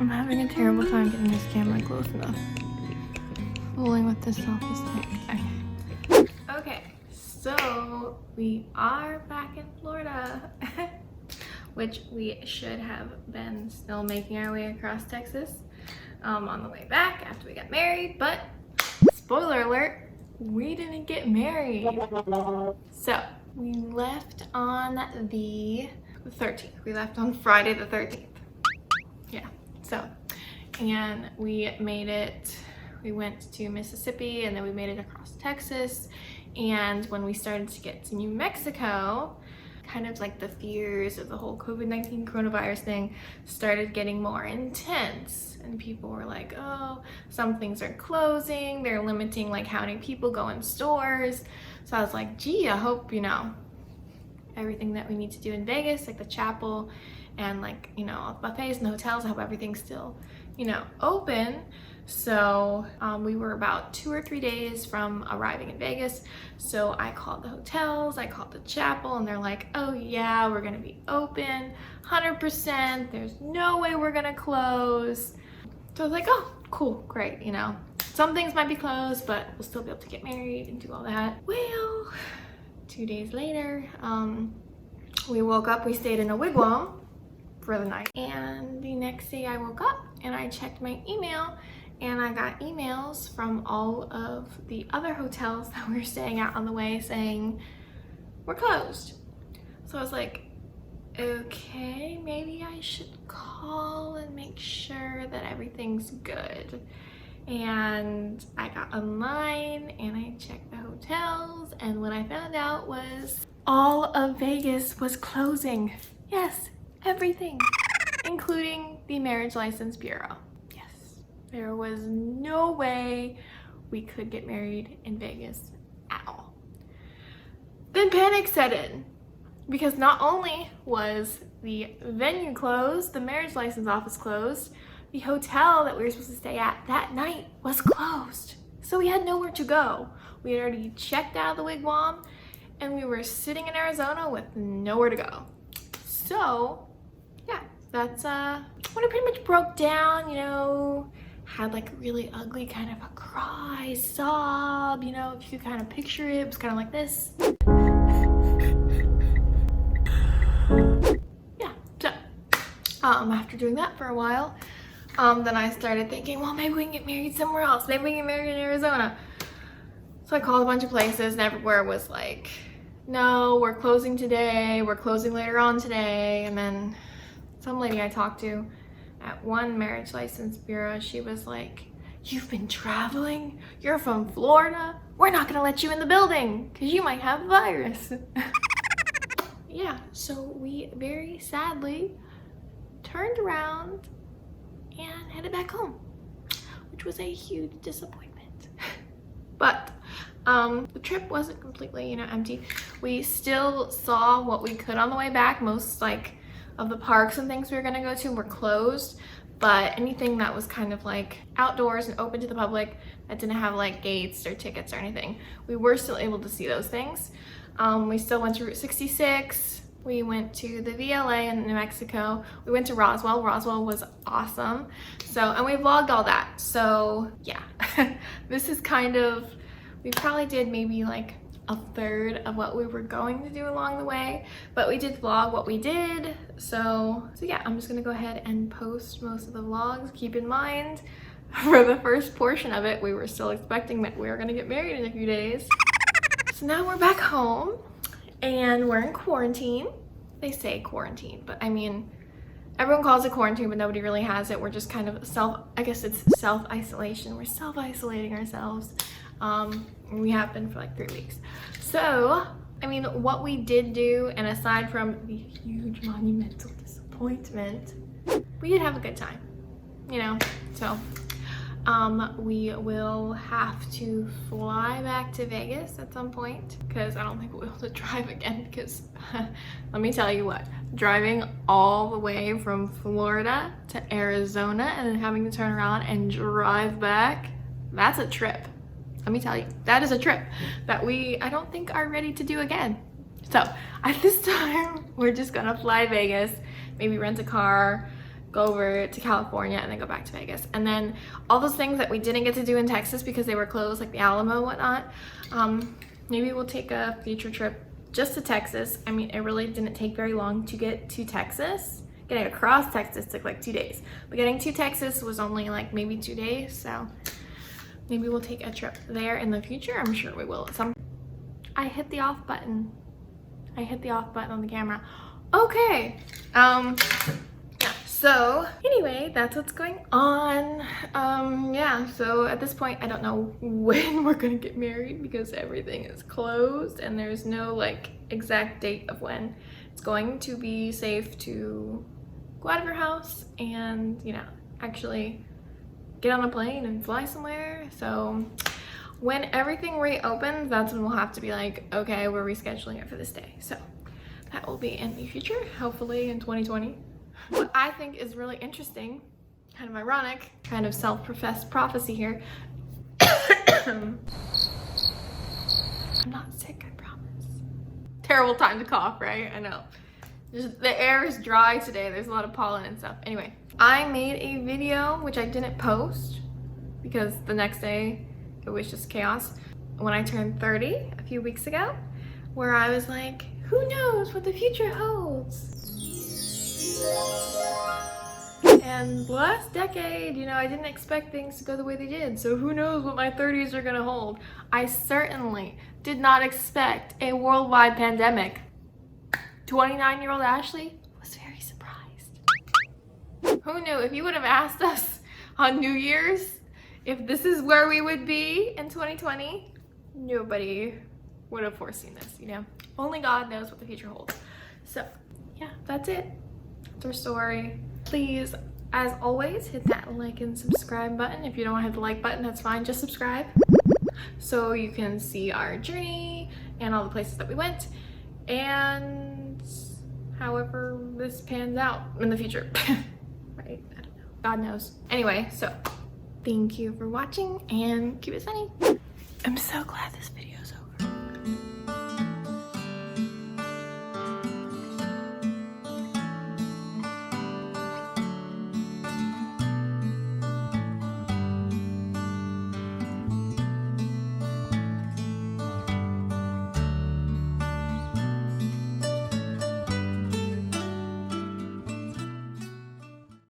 I'm having a terrible time getting this camera close enough. Fooling with this selfie stick. Okay, so we are back in Florida, which we should have been still making our way across Texas on the way back after we got married, but spoiler alert, we didn't get married. So we left on the 13th. We left on Friday the 13th. Yeah, so, and we made it, we went to Mississippi and then we made it across Texas. And when we started to get to New Mexico, kind of like the fears of the whole COVID-19 coronavirus thing started getting more intense. And people were like, oh, some things are closing. They're limiting like how many people go in stores. So I was like, gee, I hope, you know, everything that we need to do in Vegas, like the chapel and like, you know, all the buffets and the hotels, I hope everything's still, you know, open. So we were about 2 or 3 days from arriving in Vegas. So I called the hotels, I called the chapel, and they're like, oh yeah, we're gonna be open 100%. There's no way we're gonna close. So I was like, oh, cool, great, you know. Some things might be closed, but we'll still be able to get married and do all that. Well, 2 days later, we woke up, we stayed in a wigwam for the night. And the next day I woke up and I checked my email and I got emails from all of the other hotels that we were staying at on the way saying, we're closed. So I was like, okay, maybe I should call and make sure that everything's good. And I got online and I checked the hotels, and what I found out was all of Vegas was closing. Yes, everything, including the Marriage License Bureau. Yes, there was no way we could get married in Vegas at all. Then panic set in, because not only was the venue closed, the marriage license office closed, the hotel that we were supposed to stay at that night was closed. So we had nowhere to go. We had already checked out of the wigwam and we were sitting in Arizona with nowhere to go. So yeah, that's when it pretty much broke down, you know, had like a really ugly kind of a cry, sob, you know, if you could kind of picture it, it was kind of like this. Yeah, so after doing that for a while, then I started thinking, well, maybe we can get married somewhere else. Maybe we can get married in Arizona. So I called a bunch of places and everywhere was like, no, we're closing today. We're closing later on today. And then some lady I talked to at one marriage license bureau, she was like, you've been traveling? You're from Florida? We're not gonna let you in the building because you might have the virus. Yeah, so we very sadly turned around and headed back home, which was a huge disappointment. But the trip wasn't completely, you know, empty. We still saw what we could on the way back. Most like of the parks and things we were gonna go to were closed, but anything that was kind of like outdoors and open to the public that didn't have like gates or tickets or anything, we were still able to see those things. We still went to Route 66. We went to the VLA in New Mexico. We went to Roswell. Roswell was awesome. So, and we vlogged all that. So yeah, this is kind of, we probably did maybe like a third of what we were going to do along the way, but we did vlog what we did. So yeah, I'm just gonna go ahead and post most of the vlogs. Keep in mind, for the first portion of it, we were still expecting that we were gonna get married in a few days. So now we're back home and we're in quarantine. They say quarantine, but I mean, everyone calls it quarantine, but nobody really has it. We're just kind of I guess it's self-isolation. We're self-isolating ourselves. We have been for like 3 weeks. So, I mean, what we did do, and aside from the huge monumental disappointment, we did have a good time, you know? So, we will have to fly back to Vegas at some point because I don't think we'll be able to drive again because let me tell you what, driving all the way from Florida to Arizona and then having to turn around and drive back, that's a trip. Let me tell you, that is a trip that I don't think are ready to do again. So at this time, we're just gonna fly Vegas, maybe rent a car, go over to California, and then go back to Vegas. And then all those things that we didn't get to do in Texas because they were closed, like the Alamo and whatnot, maybe we'll take a future trip just to Texas. I mean, it really didn't take very long to get to Texas. Getting across Texas took like 2 days, but getting to Texas was only like maybe 2 days. So maybe we'll take a trip there in the future. I'm sure we will. I hit the off button. I hit the off button on the camera. Okay. Yeah, so anyway, that's what's going on. Yeah, so at this point, I don't know when we're gonna get married because everything is closed and there's no like exact date of when it's going to be safe to go out of your house and, you know, actually get on a plane and fly somewhere. So when everything reopens, that's when we'll have to be like, okay, we're rescheduling it for this day. So that will be in the future, hopefully in 2020. What I think is really interesting, kind of ironic, kind of self-professed prophecy here. I'm not sick, I promise. Terrible time to cough, right? I know. Just, the air is dry today. There's a lot of pollen and stuff. Anyway, I made a video, which I didn't post because the next day it was just chaos. When I turned 30 a few weeks ago, where I was like, who knows what the future holds? And the last decade, you know, I didn't expect things to go the way they did. So who knows what my 30s are gonna hold? I certainly did not expect a worldwide pandemic. 29-year-old Ashley was very surprised. Who knew? If you would have asked us on New Year's if this is where we would be in 2020, nobody would have foreseen this, you know? Only God knows what the future holds. So yeah, that's it. That's our story. Please, as always, hit that like and subscribe button. If you don't want to hit the like button, that's fine. Just subscribe so you can see our journey and all the places that we went and however this pans out in the future. Right? I don't know. God knows. Anyway, so thank you for watching and keep it sunny. I'm so glad this video